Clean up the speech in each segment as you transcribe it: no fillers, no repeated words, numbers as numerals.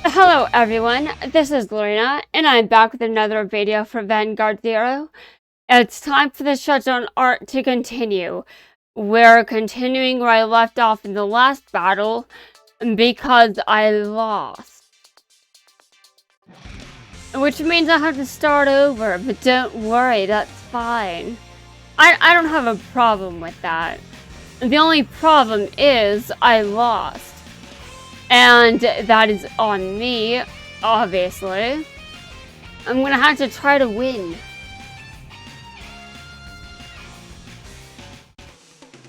Hello everyone, this is Lorena, and I'm back with another video for Vanguard Zero. It's time for the shutdown art to continue. We're continuing where I left off in the last battle, because I lost. Which means I have to start over, but don't worry, that's fine. I don't have a problem with that. The only problem is, I lost. And that is on me, obviously. I'm gonna have to try to win.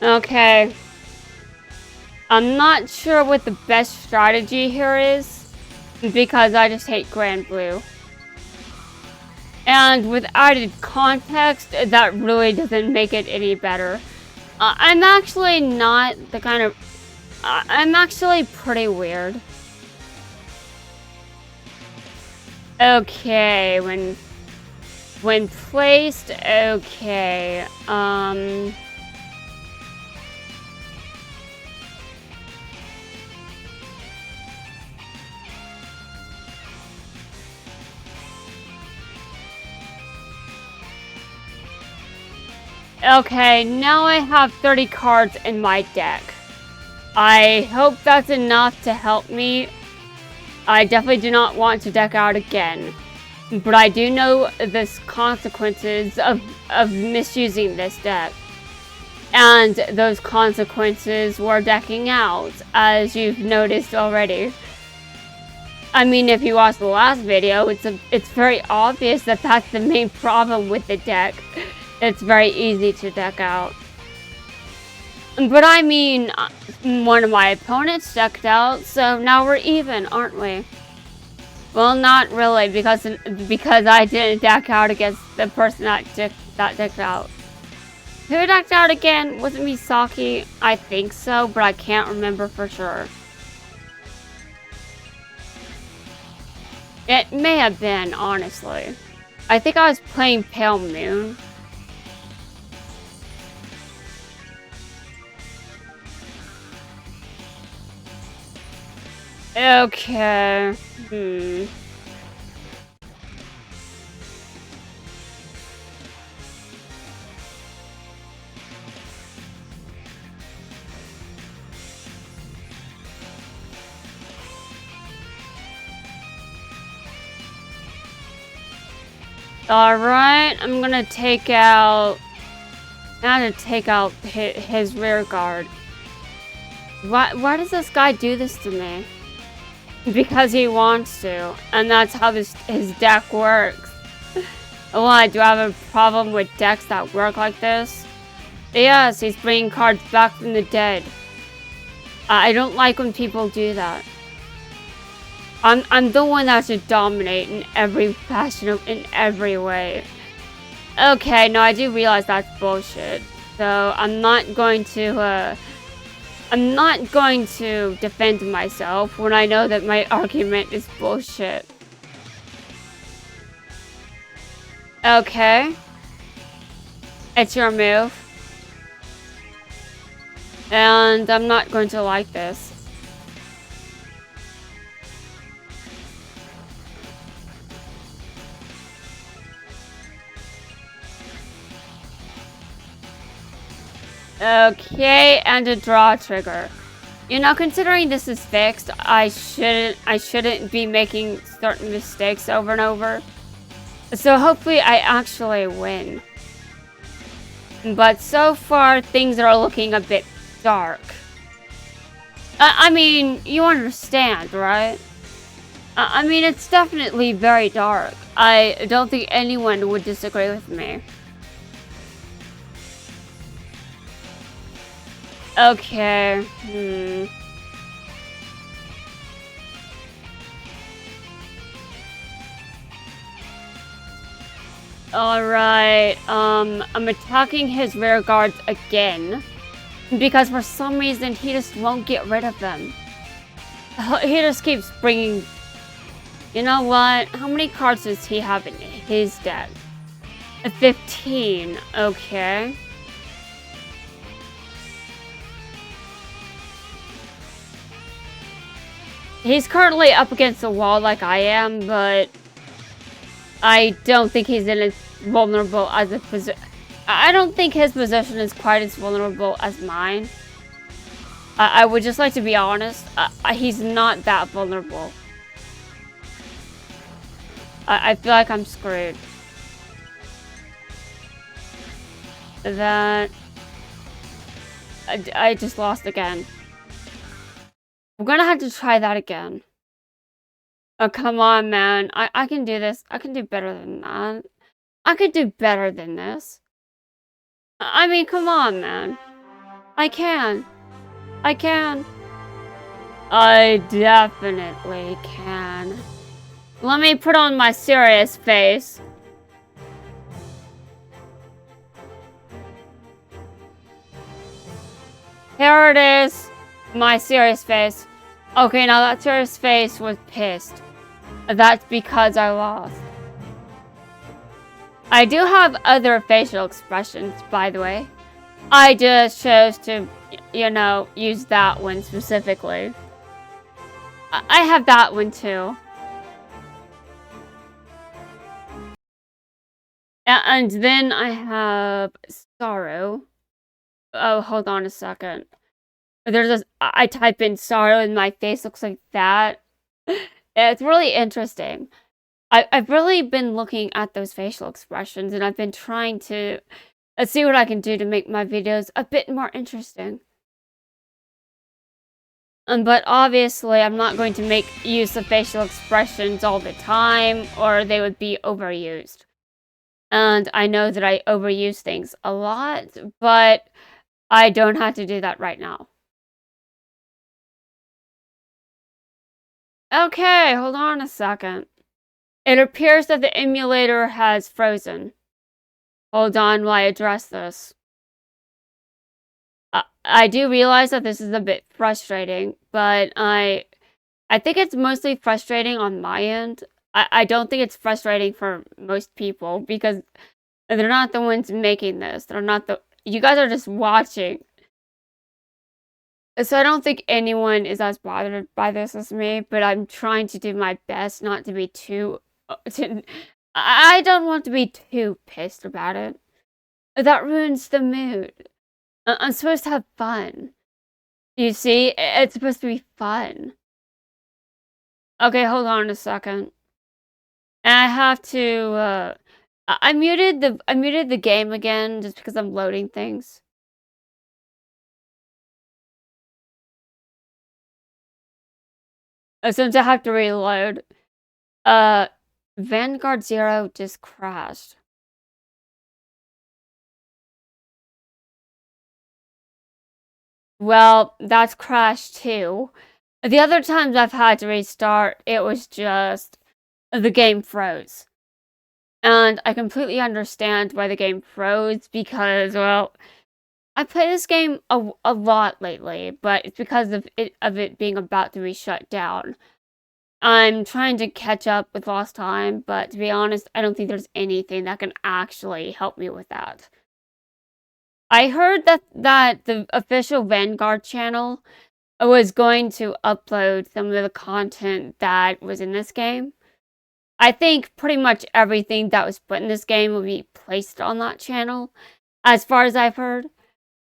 Okay. I'm not sure what the best strategy here is, because I just hate Granblue. And with added context, that really doesn't make it any better. I'm actually not the kind of... I'm actually pretty weird. Okay, when placed, okay, okay, now I have 30 cards in my deck. I hope that's enough to help me. I definitely do not want to deck out again. But I do know the consequences of misusing this deck. And those consequences were decking out, as you've noticed already. I mean, if you watched the last video, it's very obvious that that's the main problem with the deck. It's very easy to deck out. But I mean, one of my opponents decked out, so now we're even, aren't we? Well, not really, because I didn't deck out against the person that decked out. Who decked out again? Was it Misaki? I think so, but I can't remember for sure. It may have been, honestly. I think I was playing Pale Moon. Okay. Alright, I'm gonna take out... his rear guard. Why does this guy do this to me? Because he wants to, and that's how his deck works. Why, do I have a problem with decks that work like this? Yes, he's bringing cards back from the dead. I don't like when people do that. I'm the one that should dominate in every fashion, in every way. Okay, no, I do realize that's bullshit. So I'm not going to defend myself when I know that my argument is bullshit. Okay. It's your move. And I'm not going to like this. Okay, and a draw trigger. You know, considering this is fixed, I shouldn't be making certain mistakes over and over. So hopefully I actually win. But so far, things are looking a bit dark. I mean, you understand, right? I mean, it's definitely very dark. I don't think anyone would disagree with me. Okay, Alright, I'm attacking his rear guards again. Because for some reason, he just won't get rid of them. He just keeps bringing... You know what? How many cards does he have in his deck? 15, okay. He's currently up against the wall like I am, but I don't think he's in as vulnerable as a position. I don't think his position is quite as vulnerable as mine. I would just like to be honest. He's not that vulnerable. I feel like I'm screwed. That I just lost again. I'm gonna have to try that again. Oh, come on, man. I can do this. I can do better than that. I could do better than this. I mean, come on, man. I can. I can. I definitely can. Let me put on my serious face. Here it is. My serious face. Okay, now that serious face was pissed. That's because I lost. I do have other facial expressions, by the way. I just chose to, you know, use that one specifically. I have that one too. And then I have sorrow. Oh, hold on a second. There's this, I type in sorrow and my face looks like that. It's really interesting. I've really been looking at those facial expressions and I've been trying to see what I can do to make my videos a bit more interesting. But obviously, I'm not going to make use of facial expressions all the time, or they would be overused. And I know that I overuse things a lot, but I don't have to do that right now. Okay, hold on a second. It appears that the emulator has frozen. Hold on while I address this. I do realize that this is a bit frustrating, but I think it's mostly frustrating on my end. I don't think it's frustrating for most people because they're not the ones making this. They're not the... You guys are just watching. So I don't think anyone is as bothered by this as me, but I'm trying to do my best not to be too... I don't want to be too pissed about it. That ruins the mood. I'm supposed to have fun. You see? It's supposed to be fun. Okay, hold on a second. And I have to, I muted the game again just because I'm loading things. Since I have to reload. Vanguard Zero just crashed. Well, that's crashed too. The other times I've had to restart, it was just the game froze. And I completely understand why the game froze because, well, I play this game a lot lately, but it's because of it being about to be shut down. I'm trying to catch up with lost time, but to be honest, I don't think there's anything that can actually help me with that. I heard that the official Vanguard channel was going to upload some of the content that was in this game. I think pretty much everything that was put in this game will be placed on that channel, as far as I've heard.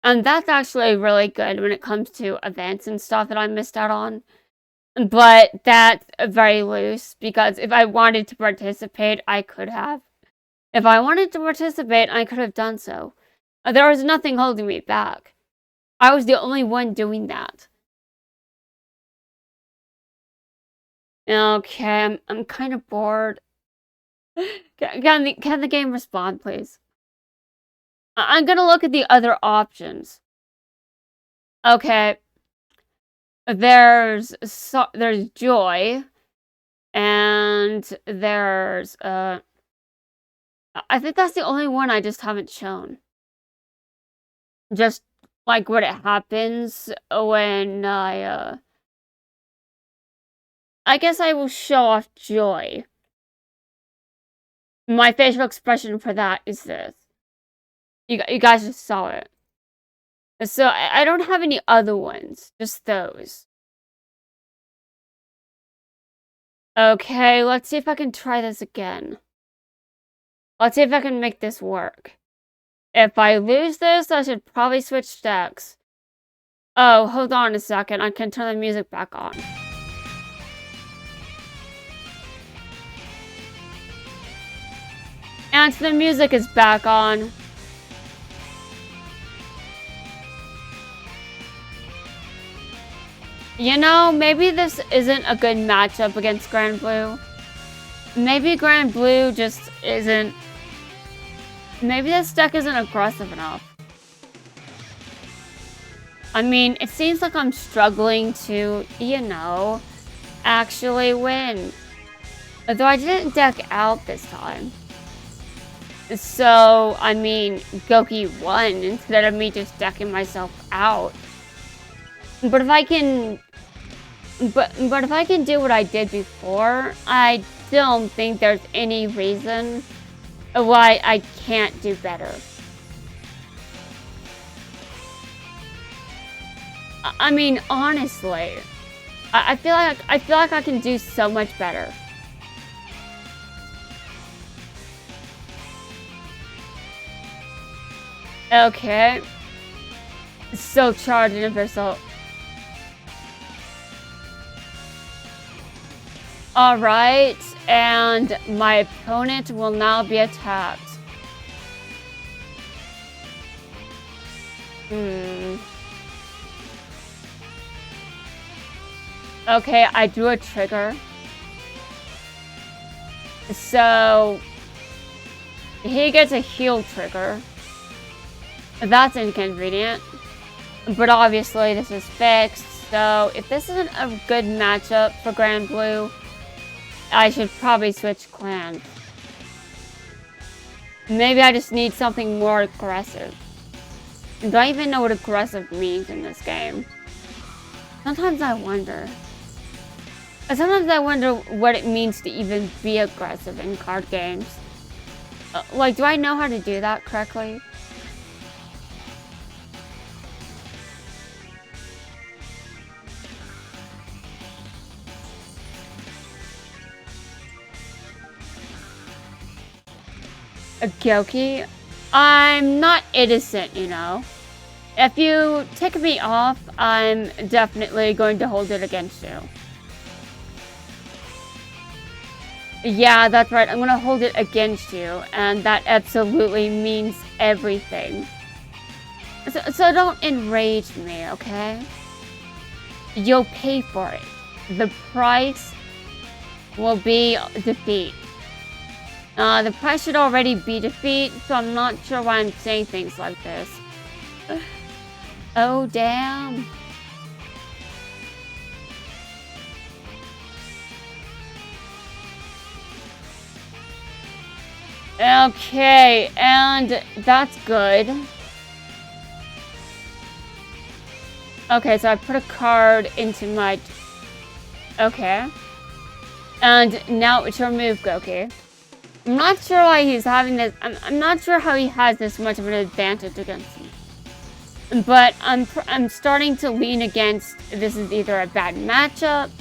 And that's actually really good when it comes to events and stuff that I missed out on. But that's very loose, because if I wanted to participate, I could have. If I wanted to participate, I could have done so. There was nothing holding me back. I was the only one doing that. Okay, I'm kind of bored. Can the game respond, please? I'm gonna look at the other options. Okay. There's joy, and there's I think that's the only one I just haven't shown. Just like what it happens when I guess I will show off joy. My facial expression for that is this. You guys just saw it. So I don't have any other ones, just those. Okay, let's see if I can try this again. Let's see if I can make this work. If I lose this, I should probably switch decks. Oh, hold on a second. I can turn the music back on. And the music is back on. You know, maybe this isn't a good matchup against Granblue. Maybe Granblue just isn't... Maybe this deck isn't aggressive enough. I mean, it seems like I'm struggling to, you know, actually win. Although I didn't deck out this time. So, I mean, Goki won instead of me just decking myself out. But if I can... But if I can do what I did before, I don't think there's any reason why I can't do better. I mean, honestly, I feel like I can do so much better. Okay. So charged universal. Alright, and my opponent will now be attacked. Okay, I drew a trigger. So, he gets a heal trigger. That's inconvenient. But obviously this is fixed, so if this isn't a good matchup for Granblue, I should probably switch clans. Maybe I just need something more aggressive. Do I even know what aggressive means in this game? Sometimes I wonder. Sometimes I wonder what it means to even be aggressive in card games. Like, do I know how to do that correctly? A Goki? I'm not innocent, you know. If you tick me off, I'm definitely going to hold it against you. Yeah, that's right. I'm gonna hold it against you, and that absolutely means everything. So don't enrage me, okay? You'll pay for it. The price will be defeat. The price should already be defeat, so I'm not sure why I'm saying things like this. Oh, damn. Okay, and that's good. Okay, so I put a card into my... Okay. And now it's remove Goki. I'm not sure why he's having this... I'm not sure how he has this much of an advantage against me. But I'm starting to lean against this is either a bad matchup,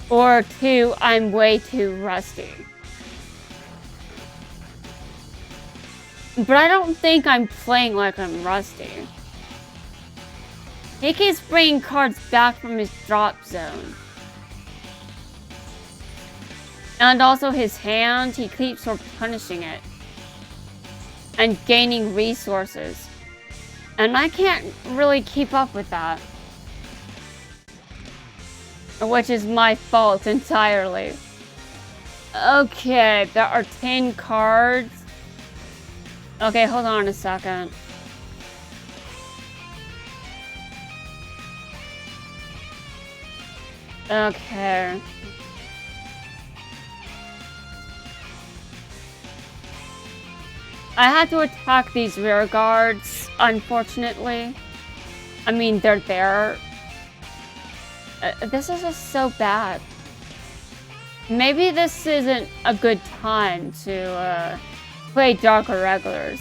or two, I'm way too rusty. But I don't think I'm playing like I'm rusty. He keeps bringing cards back from his drop zone. And also his hand, he keeps replenishing it. And gaining resources. And I can't really keep up with that. Which is my fault entirely. Okay, there are 10 cards. Okay, hold on a second. Okay. I had to attack these rear guards, unfortunately. I mean, they're there. This is just so bad. Maybe this isn't a good time to play Darker Regulars.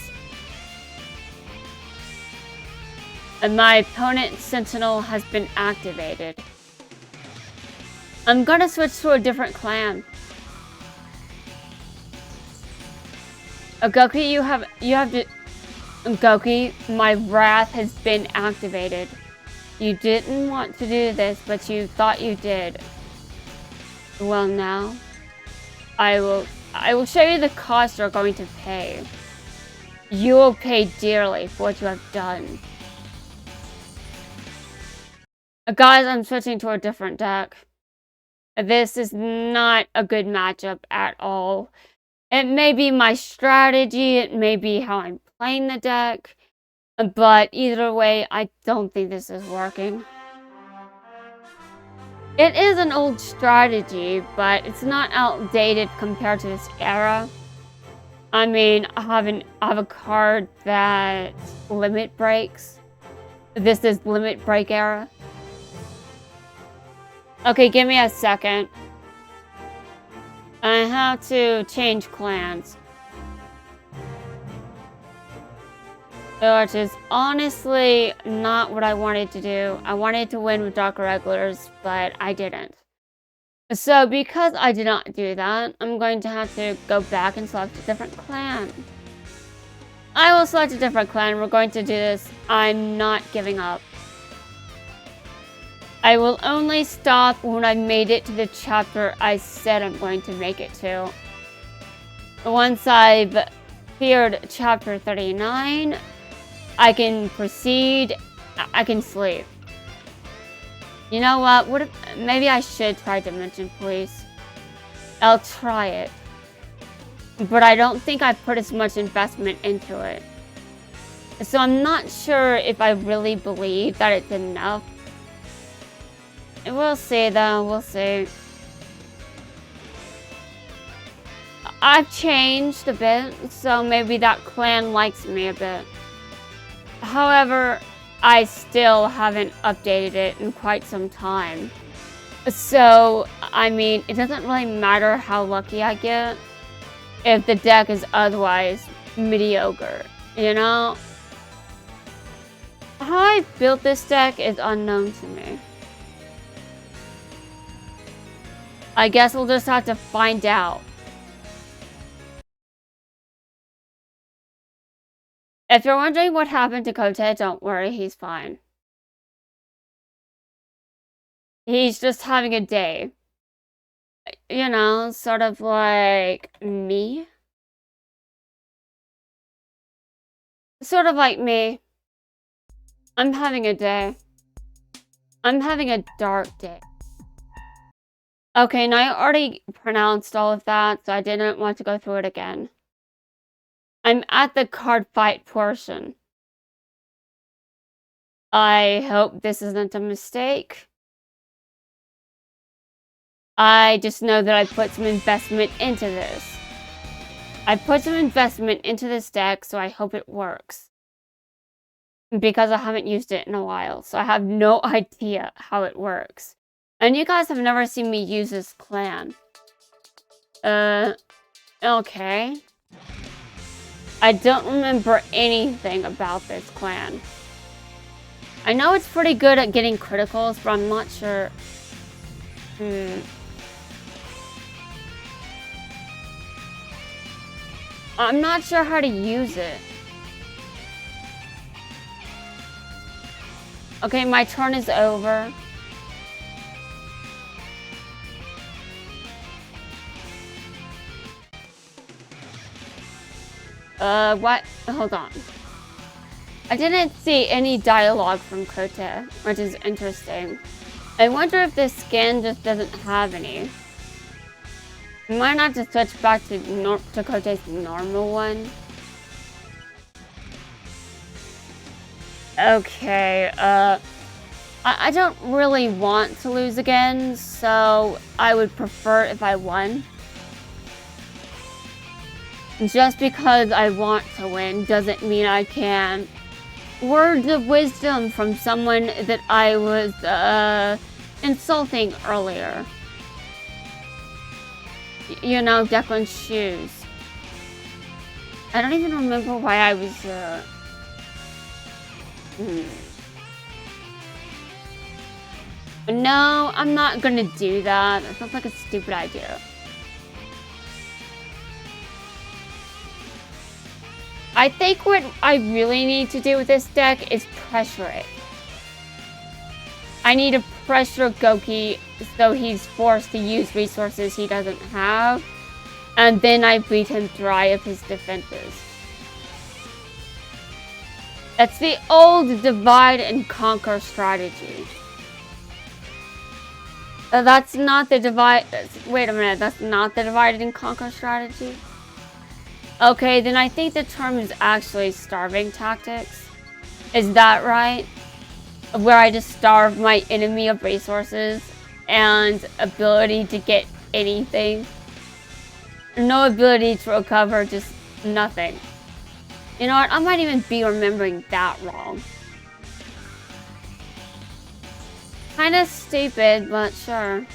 And my opponent's Sentinel has been activated. I'm gonna switch to a different clan. Goki, you have to... Goki, my wrath has been activated. You didn't want to do this, but you thought you did. Well now, I will show you the cost you're going to pay. You will pay dearly for what you have done. Guys, I'm switching to a different deck. This is not a good matchup at all. It may be my strategy, it may be how I'm playing the deck, but either way, I don't think this is working. It is an old strategy, but it's not outdated compared to this era. I mean, I have a card that limit breaks. This is limit break era. Okay, give me a second. I have to change clans. Which is honestly not what I wanted to do. I wanted to win with Dark Regulars, but I didn't. So because I did not do that, I'm going to have to go back and select a different clan. I will select a different clan. We're going to do this. I'm not giving up. I will only stop when I made it to the chapter I said I'm going to make it to. Once I've cleared chapter 39, I can proceed. I can sleep. You know what? Maybe I should try Dimension Police. I'll try it. But I don't think I put as much investment into it. So I'm not sure if I really believe that it's enough. We'll see though, we'll see. I've changed a bit, so maybe that clan likes me a bit. However, I still haven't updated it in quite some time. So, I mean, it doesn't really matter how lucky I get if the deck is otherwise mediocre, you know? How I built this deck is unknown to me. I guess we'll just have to find out. If you're wondering what happened to Kote, don't worry, he's fine. He's just having a day. You know, sort of like me. Sort of like me. I'm having a day. I'm having a dark day. Okay, now I already pronounced all of that, so I didn't want to go through it again. I'm at the card fight portion. I hope this isn't a mistake. I just know that I put some investment into this. I put some investment into this deck, so I hope it works. Because I haven't used it in a while, so I have no idea how it works. And you guys have never seen me use this clan. Okay. I don't remember anything about this clan. I know it's pretty good at getting criticals, but I'm not sure. I'm not sure how to use it. Okay, my turn is over. What? Hold on. I didn't see any dialogue from Kote, which is interesting. I wonder if this skin just doesn't have any. Might not just switch back to Kote's normal one. Okay, I don't really want to lose again, so I would prefer if I won. Just because I want to win doesn't mean I can. Words of wisdom from someone that I was insulting earlier. You know, Declan's shoes. I don't even remember why I was No, I'm not gonna do that. That sounds like a stupid idea. I think what I really need to do with this deck is pressure it. I need to pressure Goki so he's forced to use resources he doesn't have. And then I beat him dry of his defenses. That's the old divide and conquer strategy. That's not the divide... Wait a minute, that's not the divide and conquer strategy? Okay, then I think the term is actually starving tactics. Is that right? Where I just starve my enemy of resources and ability to get anything. No ability to recover, just nothing. You know what? I might even be remembering that wrong. Kinda stupid, but sure.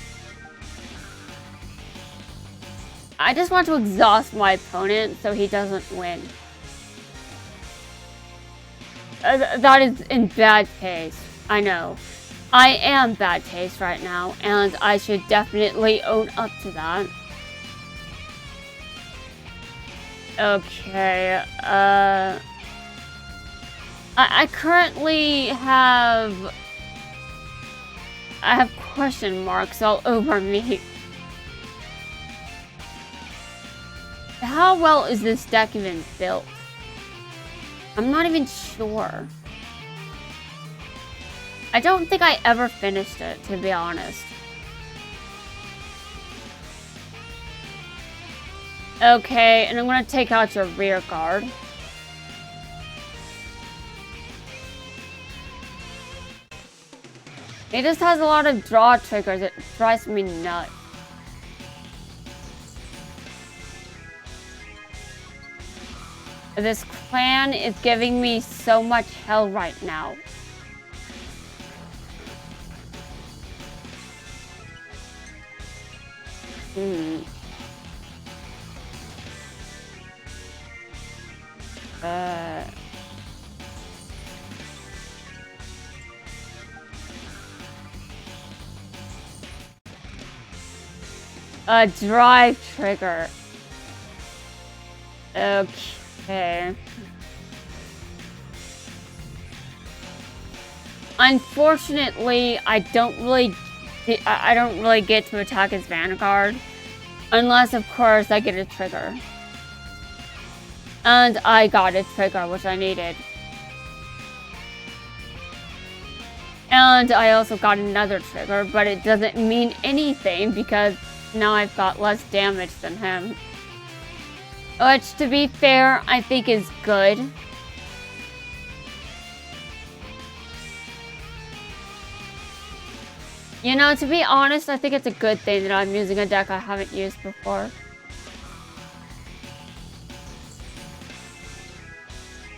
I just want to exhaust my opponent so he doesn't win. That is in bad taste. I know. I am bad taste right now, and I should definitely own up to that. Okay, I currently have... I have question marks all over me. How well is this deck even built? I'm not even sure. I don't think I ever finished it, to be honest. Okay, and I'm gonna take out your rear guard. It just has a lot of draw triggers. It drives me nuts. This clan is giving me so much hell right now. A drive trigger. Okay. Unfortunately, I don't really get to attack his Vanguard. Unless, of course, I get a trigger. And I got a trigger, which I needed. And I also got another trigger, but it doesn't mean anything because now I've got less damage than him. Which, to be fair, I think is good. You know, to be honest, I think it's a good thing that I'm using a deck I haven't used before.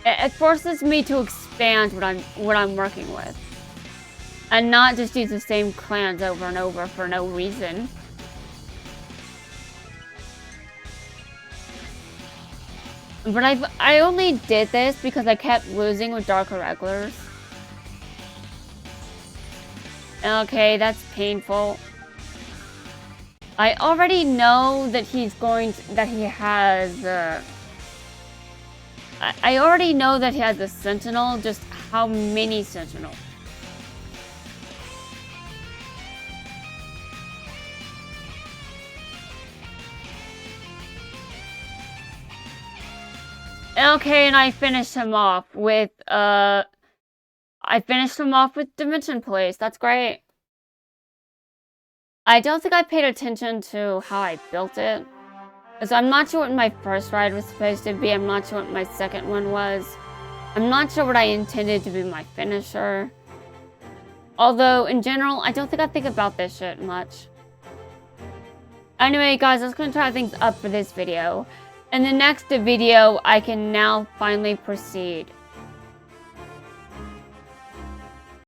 It forces me to expand what I'm working with. And not just use the same clans over and over for no reason. But I only did this because I kept losing with Dark Irregulars. Okay, that's painful. I already know that he has I already know that he has a Sentinel, just how many Sentinels? Okay, and I finished him off with Dimension Police. That's great. I don't think I paid attention to how I built it. So I'm not sure what my first ride was supposed to be. I'm not sure what my second one was. I'm not sure what I intended to be my finisher. Although, in general, I don't think I think about this shit much. Anyway, guys, I was going to try things up for this video. In the next video, I can now finally proceed.